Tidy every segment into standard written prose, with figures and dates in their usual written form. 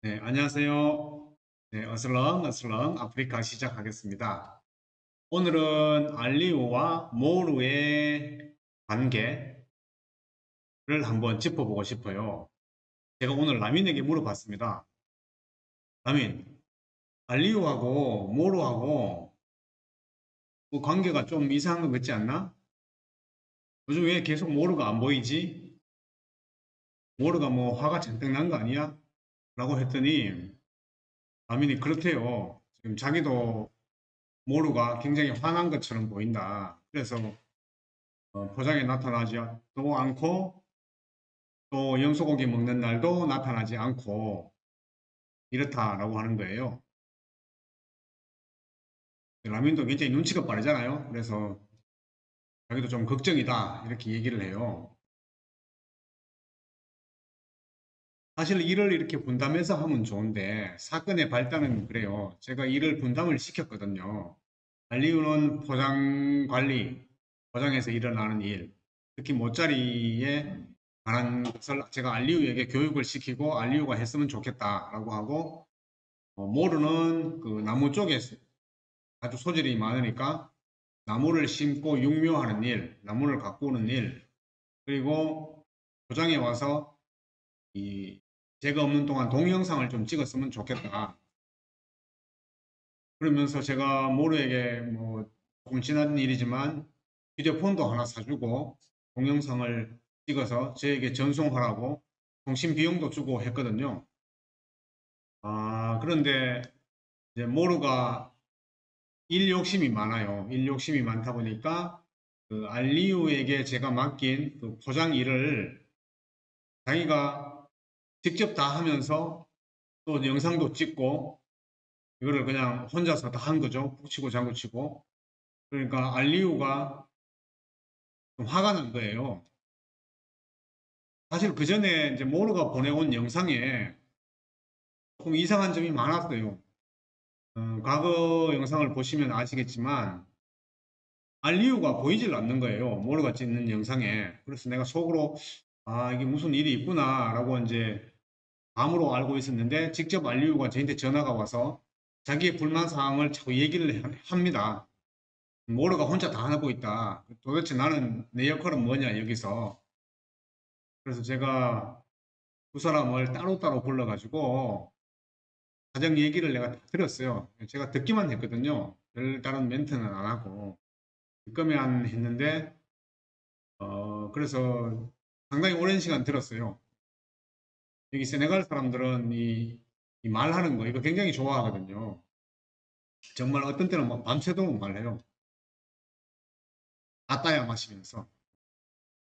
네, 안녕하세요. 네, 어슬렁어슬렁 아프리카 시작하겠습니다. 오늘은 알리오와 모루의 관계를 한번 짚어보고 싶어요. 제가 오늘 라민에게 물어봤습니다. 라민, 알리오하고 모루하고 뭐 관계가 좀 이상한 것 같지 않나? 요즘 왜 계속 모루가 안 보이지? 모루가 뭐 화가 잔뜩 난 거 아니야? 라고 했더니 라민이 그렇대요. 지금 자기도 모루가 굉장히 화난 것처럼 보인다. 그래서 포장에 나타나지도 않고 또 염소고기 먹는 날도 나타나지 않고 이렇다라고 하는 거예요. 라민도 굉장히 눈치가 빠르잖아요. 그래서 자기도 좀 걱정이다 이렇게 얘기를 해요. 사실 일을 이렇게 분담해서 하면 좋은데 사건의 발단은 그래요. 제가 일을 분담을 시켰거든요. 알리우는 포장 관리, 포장에서 일어나는 일, 특히 모짜리에 관한 것을 제가 알리우에게 교육을 시키고 알리우가 했으면 좋겠다라고 하고 모르는 그 나무 쪽에 아주 소질이 많으니까 나무를 심고 육묘하는 일, 나무를 갖고 오는 일, 그리고 포장에 와서 이 제가 없는 동안 동영상을 좀 찍었으면 좋겠다. 그러면서 제가 모르에게 뭐 조금 지난 일이지만 휴대폰도 하나 사주고 동영상을 찍어서 저에게 전송하라고 통신 비용도 주고 했거든요. 그런데 이제 모르가 일 욕심이 많아요. 일 욕심이 많다 보니까 그 알리우에게 제가 맡긴 그 포장 일을 자기가 직접 다 하면서 또 영상도 찍고 이거를 그냥 혼자서 다 한 거죠. 푹 치고 장구치고. 그러니까 알리우가 좀 화가 난 거예요. 사실 그 전에 이제 모르가 보내온 영상에 조금 이상한 점이 많았어요. 과거 영상을 보시면 아시겠지만 알리우가 보이질 않는 거예요. 모르가 찍는 영상에. 그래서 내가 속으로 이게 무슨 일이 있구나라고 이제 감으로 알고 있었는데 직접 알리우가 저한테 전화가 와서 자기의 불만 사항을 자꾸 얘기를 합니다. 모르가 혼자 다 하고 있다. 도대체 나는 내 역할은 뭐냐 여기서. 그래서 제가 두 사람을 따로따로 불러가지고 가정 얘기를 내가 다 들었어요. 제가 듣기만 했거든요. 별다른 멘트는 안 하고 듣기만 했는데 그래서 상당히 오랜 시간 들었어요. 여기 세네갈 사람들은 이 말하는 거 이거 굉장히 좋아하거든요. 정말 어떤 때는 막 밤새도록 말해요. 아따야 마시면서.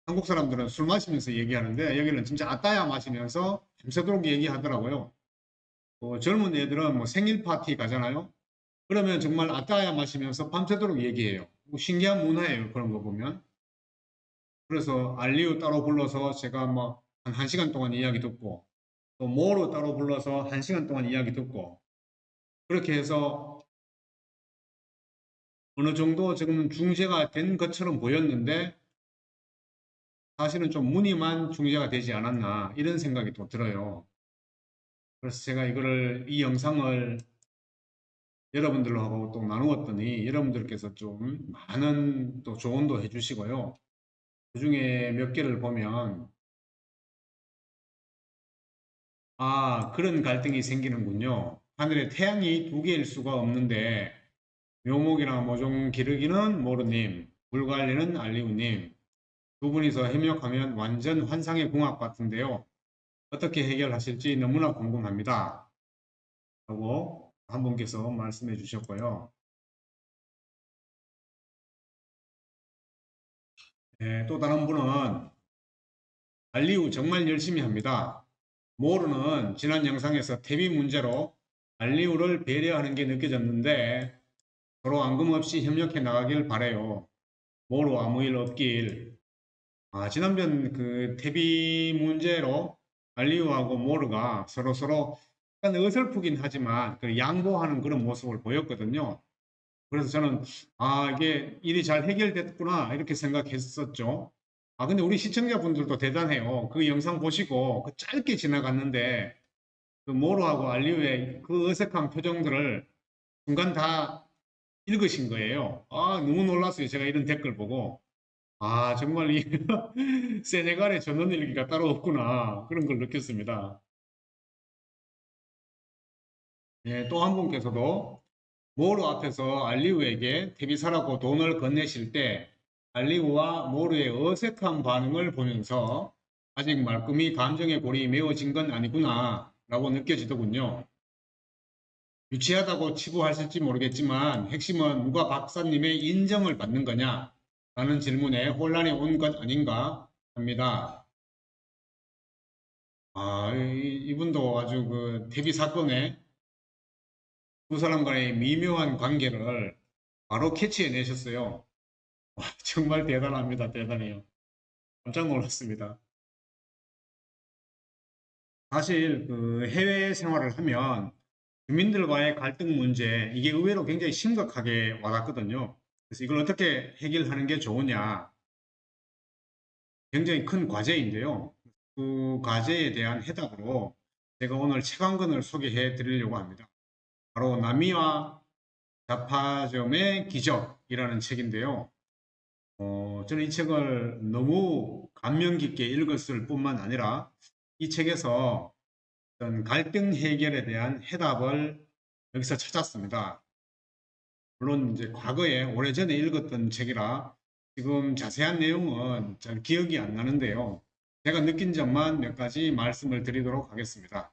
한국 사람들은 술 마시면서 얘기하는데 여기는 진짜 아따야 마시면서 밤새도록 얘기하더라고요. 젊은 애들은 뭐 생일 파티 가잖아요. 그러면 정말 아따야 마시면서 밤새도록 얘기해요. 뭐 신기한 문화예요. 그런 거 보면. 그래서 알리오 따로 불러서 제가 뭐 한 1시간 동안 이야기 듣고 또 모로 따로 불러서 1시간 동안 이야기 듣고 그렇게 해서 어느 정도 지금 중재가 된 것처럼 보였는데 사실은 좀 무늬만 중재가 되지 않았나 이런 생각이 또 들어요. 그래서 제가 이 영상을 여러분들하고 또 나누었더니 여러분들께서 좀 많은 또 조언도 해주시고요. 그중에 몇 개를 보면 그런 갈등이 생기는군요. 하늘에 태양이 두 개일 수가 없는데 묘목이나 모종 기르기는 모르님, 물관리는 알리우님 두 분이서 협력하면 완전 환상의 궁합 같은데요. 어떻게 해결하실지 너무나 궁금합니다. 라고 한 분께서 말씀해 주셨고요. 또 다른 분은 알리우 정말 열심히 합니다. 모르는 지난 영상에서 태비 문제로 알리우를 배려하는 게 느껴졌는데 서로 앙금없이 협력해 나가길 바래요. 모루 아무 일 없길. 지난번 그 태비 문제로 알리우하고 모르가 서로 약간 어설프긴 하지만 그 양보하는 그런 모습을 보였거든요. 그래서 저는 이게 일이 잘 해결됐구나 이렇게 생각했었죠. 근데 우리 시청자분들도 대단해요. 그 영상 보시고 그 짧게 지나갔는데 그 모로하고 알리우의 그 어색한 표정들을 순간 다 읽으신 거예요. 아, 너무 놀랐어요. 제가 이런 댓글 보고. 아, 정말 이 세네갈에 전원 일기가 따로 없구나. 그런 걸 느꼈습니다. 예, 또 한 분께서도 모루 앞에서 알리우에게 테비사라고 돈을 건네실 때 알리우와 모루의 어색한 반응을 보면서 아직 말끔히 감정의 골이 메워진 건 아니구나 라고 느껴지더군요. 유치하다고 치부하실지 모르겠지만 핵심은 누가 박사님의 인정을 받는 거냐 라는 질문에 혼란이 온 것 아닌가 합니다. 아, 이분도 아주 그 테비 사건에 두 사람 간의 미묘한 관계를 바로 캐치해내셨어요. 와, 정말 대단합니다. 대단해요. 깜짝 놀랐습니다. 사실 그 해외 생활을 하면 주민들과의 갈등 문제 이게 의외로 굉장히 심각하게 와닿거든요. 그래서 이걸 어떻게 해결하는 게 좋으냐 굉장히 큰 과제인데요. 그 과제에 대한 해답으로 제가 오늘 책 한 권을 소개해 드리려고 합니다. 바로 남이와 자파점의 기적이라는 책인데요. 저는 이 책을 너무 감명 깊게 읽었을 뿐만 아니라 이 책에서 어떤 갈등 해결에 대한 해답을 여기서 찾았습니다. 물론 이제 과거에 오래전에 읽었던 책이라 지금 자세한 내용은 잘 기억이 안 나는데요. 제가 느낀 점만 몇 가지 말씀을 드리도록 하겠습니다.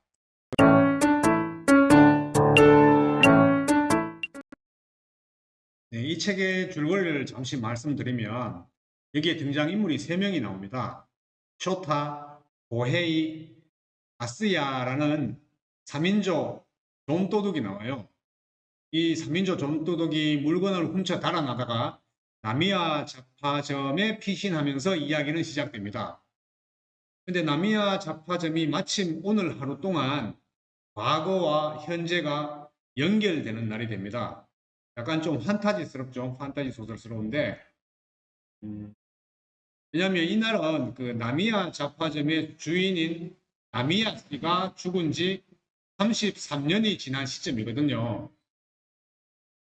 네, 이 책의 줄거리를 잠시 말씀드리면 여기에 등장인물이 3명이 나옵니다. 쇼타, 고헤이, 아스야라는 3인조 좀도둑이 나와요. 이 3인조 좀도둑이 물건을 훔쳐 달아나다가 나미야 잡화점에 피신하면서 이야기는 시작됩니다. 근데 나미야 잡화점이 마침 오늘 하루 동안 과거와 현재가 연결되는 날이 됩니다. 약간 좀 판타지스럽죠. 판타지 소설스러운데 왜냐하면 이날은 그 나미야 잡화점의 주인인 나미야 씨가 죽은 지 33년이 지난 시점이거든요.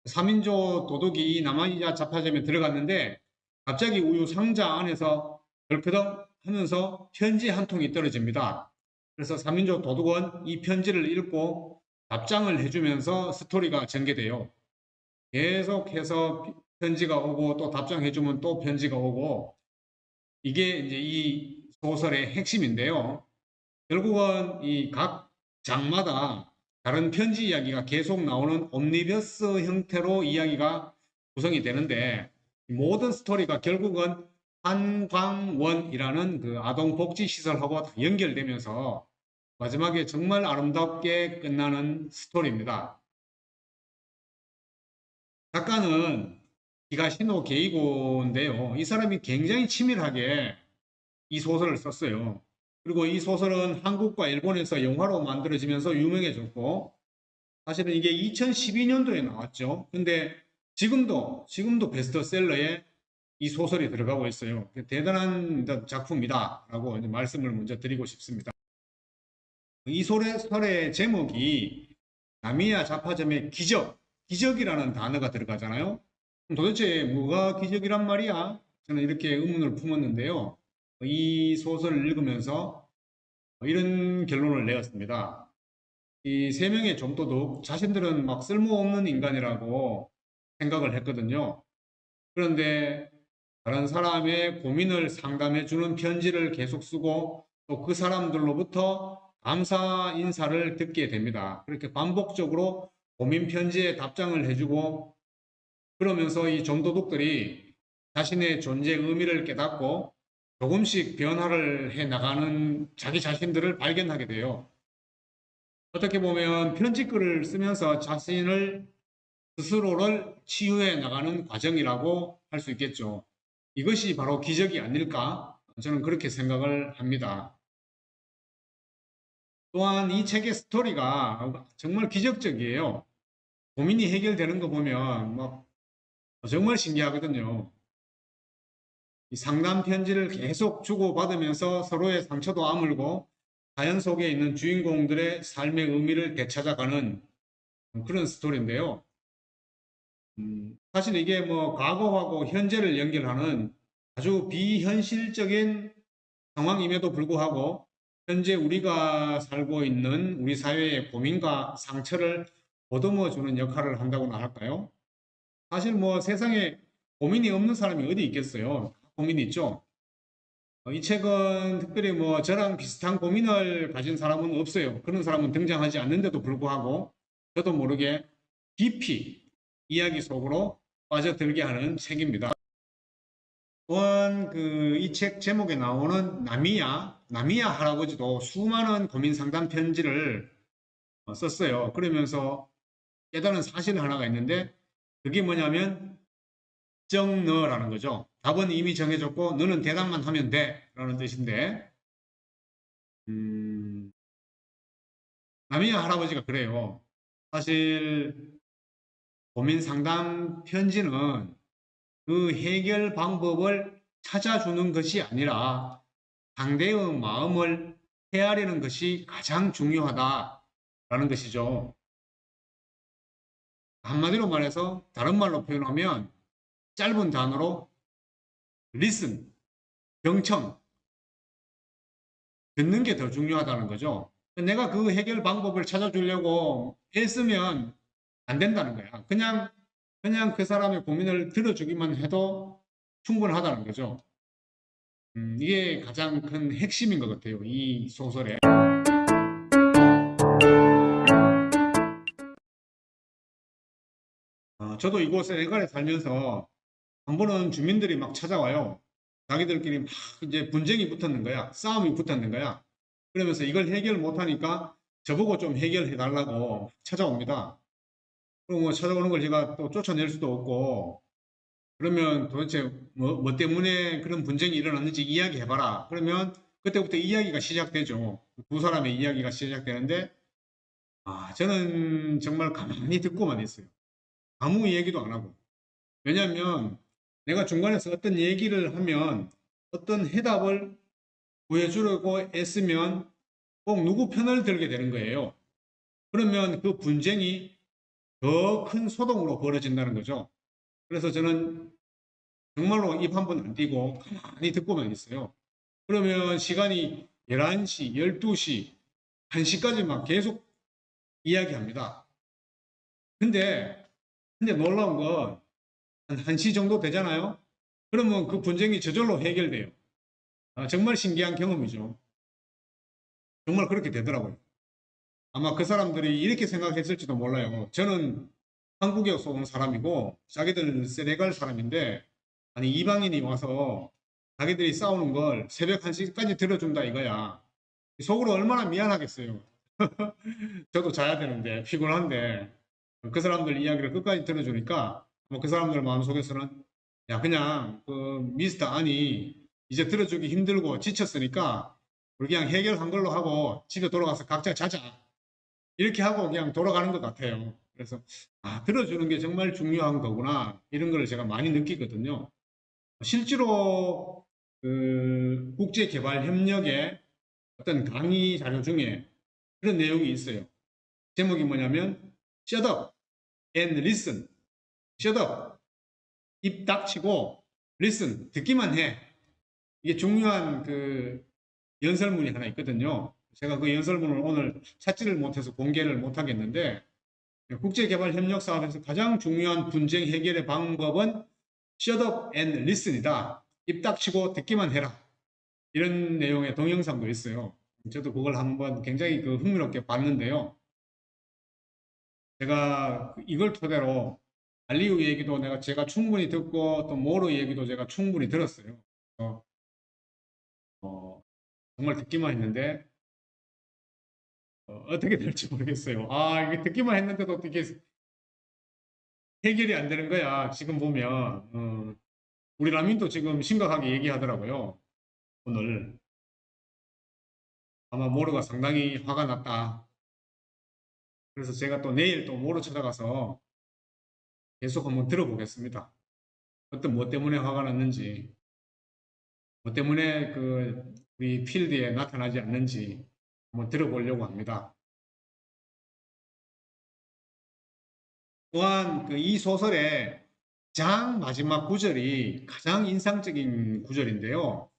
3인조 도둑이 이 나미야 잡화점에 들어갔는데 갑자기 우유 상자 안에서 덜커덩 하면서 편지 한 통이 떨어집니다. 그래서 3인조 도둑은 이 편지를 읽고 답장을 해주면서 스토리가 전개돼요. 계속해서 편지가 오고 또 답장해주면 또 편지가 오고 이게 이제 이 소설의 핵심인데요. 결국은 이 각 장마다 다른 편지 이야기가 계속 나오는 옴니버스 형태로 이야기가 구성이 되는데 모든 스토리가 결국은 한광원이라는 그 아동복지시설하고 연결되면서 마지막에 정말 아름답게 끝나는 스토리입니다. 작가는 히가시노 게이고인데요. 이 사람이 굉장히 치밀하게 이 소설을 썼어요. 그리고 이 소설은 한국과 일본에서 영화로 만들어지면서 유명해졌고, 사실은 이게 2012년도에 나왔죠. 근데 지금도 베스트셀러에 이 소설이 들어가고 있어요. 대단한 작품이다라고 말씀을 먼저 드리고 싶습니다. 이 소설의 제목이 나미야 잡화점의 기적이라는 단어가 들어가잖아요. 도대체 뭐가 기적이란 말이야? 저는 이렇게 의문을 품었는데요. 이 소설을 읽으면서 이런 결론을 내었습니다. 이 3명의 좀도둑 자신들은 막 쓸모없는 인간이라고 생각을 했거든요. 그런데 다른 사람의 고민을 상담해 주는 편지를 계속 쓰고 또 그 사람들로부터 감사 인사를 듣게 됩니다. 그렇게 반복적으로 고민 편지에 답장을 해주고 그러면서 이 좀도둑들이 자신의 존재 의미를 깨닫고 조금씩 변화를 해 나가는 자기 자신들을 발견하게 돼요. 어떻게 보면 편지글을 쓰면서 자신을 스스로를 치유해 나가는 과정이라고 할 수 있겠죠. 이것이 바로 기적이 아닐까? 저는 그렇게 생각을 합니다. 또한 이 책의 스토리가 정말 기적적이에요. 고민이 해결되는 거 보면 막 정말 신기하거든요. 이 상담 편지를 계속 주고받으면서 서로의 상처도 아물고 자연 속에 있는 주인공들의 삶의 의미를 되찾아가는 그런 스토리인데요. 사실 이게 뭐 과거하고 현재를 연결하는 아주 비현실적인 상황임에도 불구하고 현재 우리가 살고 있는 우리 사회의 고민과 상처를 보듬어 주는 역할을 한다고나 할까요? 사실 뭐 세상에 고민이 없는 사람이 어디 있겠어요? 고민이 있죠. 이 책은 특별히 뭐 저랑 비슷한 고민을 가진 사람은 없어요. 그런 사람은 등장하지 않는데도 불구하고 저도 모르게 깊이 이야기 속으로 빠져들게 하는 책입니다. 또한 그 이 책 제목에 나오는 나미야 할아버지도 수많은 고민 상담 편지를 썼어요. 그러면서 깨달은 사실 하나가 있는데 그게 뭐냐면 정너라는 거죠. 답은 이미 정해졌고 너는 대답만 하면 돼 라는 뜻인데 음, 나미야 할아버지가 그래요. 사실 고민 상담 편지는 그 해결 방법을 찾아주는 것이 아니라 상대의 마음을 헤아리는 것이 가장 중요하다라는 것이죠. 한마디로 말해서 다른 말로 표현하면 짧은 단어로 listen, 경청, 듣는 게 더 중요하다는 거죠. 내가 그 해결 방법을 찾아주려고 애쓰면 안 된다는 거야. 그냥 그 사람의 고민을 들어주기만 해도 충분하다는 거죠. 이게 가장 큰 핵심인 것 같아요. 이 소설에. 저도 이곳에 내관에 살면서 한 번은 주민들이 막 찾아와요. 자기들끼리 막 이제 분쟁이 붙었는 거야. 싸움이 붙었는 거야. 그러면서 이걸 해결 못하니까 저보고 좀 해결해 달라고 찾아옵니다. 그럼 뭐 찾아오는 걸 제가 또 쫓아낼 수도 없고, 그러면 도대체 뭐 때문에 그런 분쟁이 일어났는지 이야기해봐라. 그러면 그때부터 이야기가 시작되죠. 두 사람의 이야기가 시작되는데, 저는 정말 가만히 듣고만 있어요. 아무 얘기도 안 하고. 왜냐하면 내가 중간에서 어떤 얘기를 하면 어떤 해답을 구해주려고 애쓰면 꼭 누구 편을 들게 되는 거예요. 그러면 그 분쟁이 더 큰 소동으로 벌어진다는 거죠. 그래서 저는 정말로 입 한 번 안 띄고 가만히 듣고만 있어요. 그러면 시간이 11시, 12시, 1시까지 막 계속 이야기합니다. 근데, 근데 놀라운 건 한 1시 정도 되잖아요. 그러면 그 분쟁이 저절로 해결돼요. 정말 신기한 경험이죠. 정말 그렇게 되더라고요. 아마 그 사람들이 이렇게 생각했을지도 몰라요. 저는 한국에서 온 사람이고 자기들 세네갈 사람인데 아니 이방인이 와서 자기들이 싸우는 걸 새벽 1시까지 들어준다 이거야. 속으로 얼마나 미안하겠어요. 저도 자야 되는데 피곤한데 그 사람들 이야기를 끝까지 들어주니까 뭐 그 사람들 마음속에서는 야 그냥 그 미스터 아니 이제 들어주기 힘들고 지쳤으니까 우리 그냥 해결한 걸로 하고 집에 돌아가서 각자 자자 이렇게 하고 그냥 돌아가는 것 같아요. 그래서 들어주는 게 정말 중요한 거구나 이런 걸 제가 많이 느끼거든요. 실제로 그 국제개발협력의 어떤 강의 자료 중에 그런 내용이 있어요. 제목이 뭐냐면 Shut up and listen. Shut up. 입 닥치고 listen. 듣기만 해. 이게 중요한 그 연설문이 하나 있거든요. 제가 그 연설문을 오늘 찾지를 못해서 공개를 못 하겠는데 국제개발협력 사업에서 가장 중요한 분쟁 해결의 방법은 Shut up and listen이다. 입 닥치고 듣기만 해라. 이런 내용의 동영상도 있어요. 저도 그걸 한번 굉장히 그 흥미롭게 봤는데요. 제가 이걸 토대로 알리우 얘기도 제가 충분히 듣고 또 모로 얘기도 제가 충분히 들었어요. 어, 어, 정말 듣기만 했는데 떻게 될지 모르겠어요. 이게 듣기만 했는데도 어떻게 해결이 안 되는 거야. 지금 보면 우리 라민도 지금 심각하게 얘기하더라고요. 오늘 아마 모로가 상당히 화가 났다. 그래서 제가 또 내일 또 모로 찾아가서 계속 한번 들어보겠습니다. 어떤 뭐 때문에 화가 났는지, 뭐 때문에 그 우리 필드에 나타나지 않는지 한번 들어보려고 합니다. 또한 이 소설의 가장 마지막 구절이 가장 인상적인 구절인데요.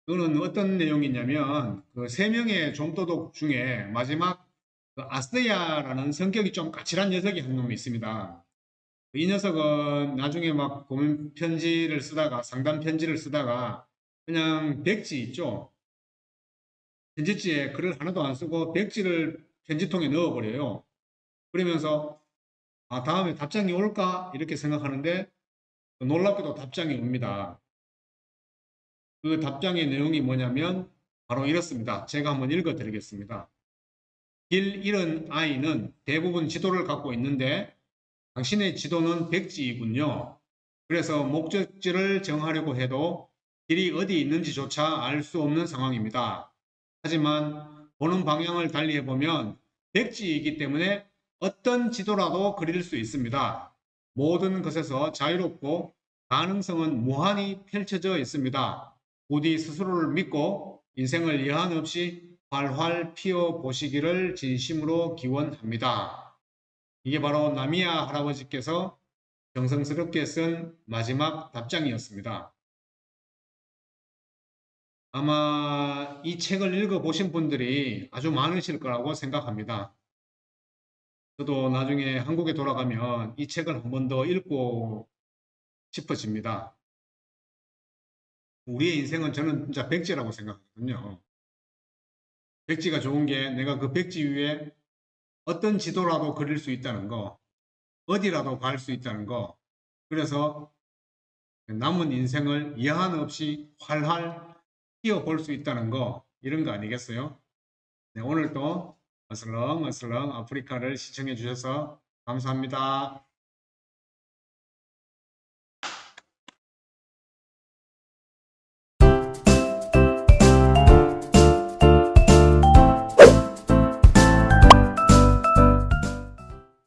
그거는 어떤 내용이냐면 그 세 명의 좀도둑 중에 마지막 그 아스야라는 성격이 좀 까칠한 녀석이 한 놈이 있습니다. 이 녀석은 나중에 막 고민 편지를 쓰다가 상담 편지를 쓰다가 그냥 백지 있죠. 편지지에 글을 하나도 안 쓰고 백지를 편지통에 넣어버려요. 그러면서 아, 다음에 답장이 올까? 이렇게 생각하는데 놀랍게도 답장이 옵니다. 그 답장의 내용이 뭐냐면 바로 이렇습니다. 제가 한번 읽어 드리겠습니다. 길 잃은 아이는 대부분 지도를 갖고 있는데 당신의 지도는 백지이군요. 그래서 목적지를 정하려고 해도 길이 어디 있는지조차 알 수 없는 상황입니다. 하지만 보는 방향을 달리해보면 백지이기 때문에 어떤 지도라도 그릴 수 있습니다. 모든 것에서 자유롭고 가능성은 무한히 펼쳐져 있습니다. 부디 스스로를 믿고 인생을 여한 없이 활활 피워 보시기를 진심으로 기원합니다. 이게 바로 나미야 할아버지께서 정성스럽게 쓴 마지막 답장이었습니다. 아마 이 책을 읽어보신 분들이 아주 많으실 거라고 생각합니다. 저도 나중에 한국에 돌아가면 이 책을 한 번 더 읽고 싶어집니다. 우리의 인생은 저는 진짜 백지라고 생각하거든요. 백지가 좋은 게 내가 그 백지 위에 어떤 지도라도 그릴 수 있다는 거, 어디라도 갈 수 있다는 거. 그래서 남은 인생을 여한 없이 활활 뛰어볼 수 있다는 거, 이런 거 아니겠어요? 네, 오늘도 어슬렁어슬렁 아프리카를 시청해 주셔서 감사합니다.